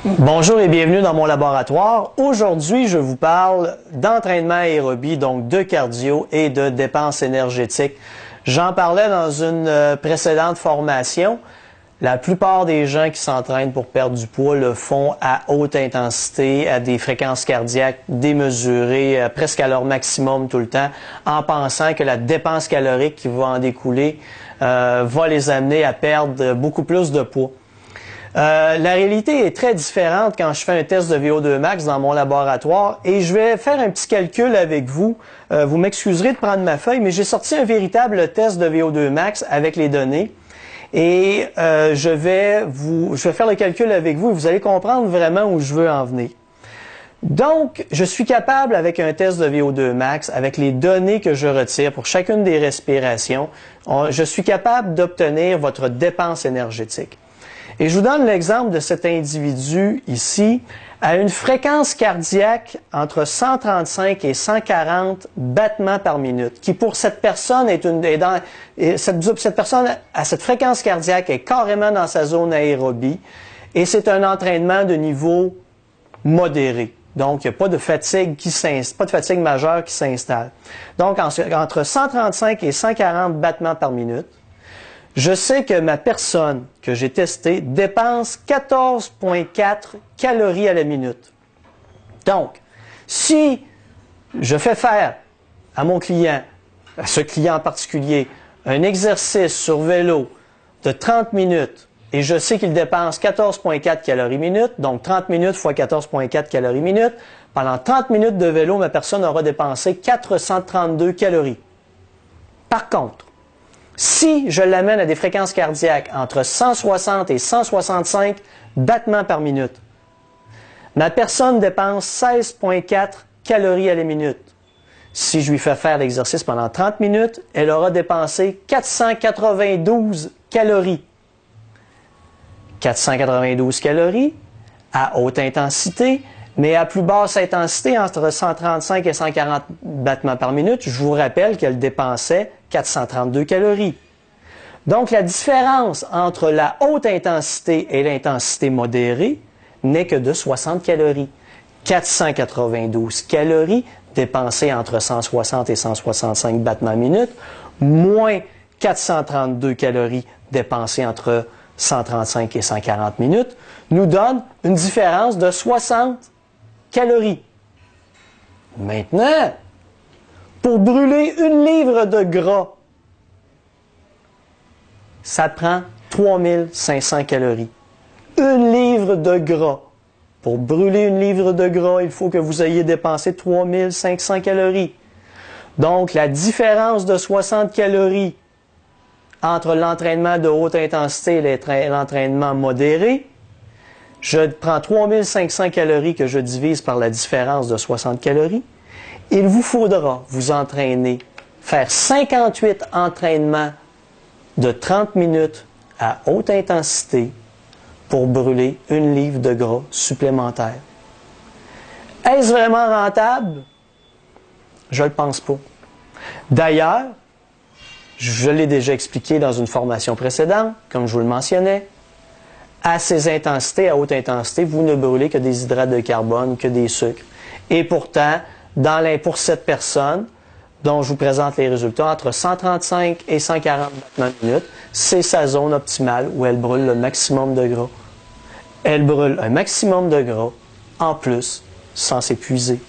Bonjour et bienvenue dans mon laboratoire. Aujourd'hui, je vous parle d'entraînement aérobie, donc de cardio et de dépenses énergétiques. J'en parlais dans une précédente formation. La plupart des gens qui s'entraînent pour perdre du poids le font à haute intensité, à des fréquences cardiaques démesurées, presque à leur maximum tout le temps, en pensant que la dépense calorique qui va en découler va les amener à perdre beaucoup plus de poids. La réalité est très différente quand je fais un test de VO2 max dans mon laboratoire et je vais faire un petit calcul avec vous. Vous m'excuserez de prendre ma feuille, mais j'ai sorti un véritable test de VO2 max avec les données et je vais faire le calcul avec vous et vous allez comprendre vraiment où je veux en venir. Donc, je suis capable, avec un test de VO2 max, avec les données que je retire pour chacune des respirations, je suis capable d'obtenir votre dépense énergétique. Et je vous donne l'exemple de cet individu ici, à une fréquence cardiaque entre 135 et 140 battements par minute, qui pour cette personne cette personne à cette fréquence cardiaque est carrément dans sa zone aérobie, et c'est un entraînement de niveau modéré. Donc, il n'y a pas de fatigue majeure qui s'installe. Donc, entre 135 et 140 battements par minute, je sais que ma personne que j'ai testée dépense 14,4 calories à la minute. Donc, si je fais faire à mon client, à ce client en particulier, un exercice sur vélo de 30 minutes et je sais qu'il dépense 14,4 calories minute, donc 30 minutes fois 14,4 calories minute, pendant 30 minutes de vélo, ma personne aura dépensé 432 calories. Par contre, si je l'amène à des fréquences cardiaques entre 160 et 165 battements par minute, ma personne dépense 16,4 calories à la minute. Si je lui fais faire l'exercice pendant 30 minutes, elle aura dépensé 492 calories. 492 calories à haute intensité, mais à plus basse intensité, entre 135 et 140 battements par minute, je vous rappelle qu'elle dépensait 432 calories. Donc, la différence entre la haute intensité et l'intensité modérée n'est que de 60 calories. 492 calories dépensées entre 160 et 165 battements minute, moins 432 calories dépensées entre 135 et 140 minutes, nous donne une différence de 60 calories. Maintenant, pour brûler 1 livre de gras, ça prend 3500 calories. 1 livre de gras. Pour brûler 1 livre de gras, il faut que vous ayez dépensé 3500 calories. Donc, la différence de 60 calories entre l'entraînement de haute intensité et l'entraînement modéré, je prends 3500 calories que je divise par la différence de 60 calories. Il vous faudra vous entraîner, faire 58 entraînements de 30 minutes à haute intensité pour brûler 1 livre de gras supplémentaire. Est-ce vraiment rentable? Je ne le pense pas. D'ailleurs, je l'ai déjà expliqué dans une formation précédente, comme je vous le mentionnais, à ces intensités, à haute intensité, vous ne brûlez que des hydrates de carbone, que des sucres. Et pourtant, pour cette personne, dont je vous présente les résultats, entre 135 et 140 battements minute, c'est sa zone optimale où elle brûle le maximum de gras. Elle brûle un maximum de gras, en plus, sans s'épuiser.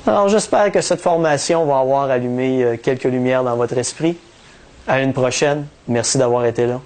Alors, j'espère que cette formation va avoir allumé quelques lumières dans votre esprit. À une prochaine. Merci d'avoir été là.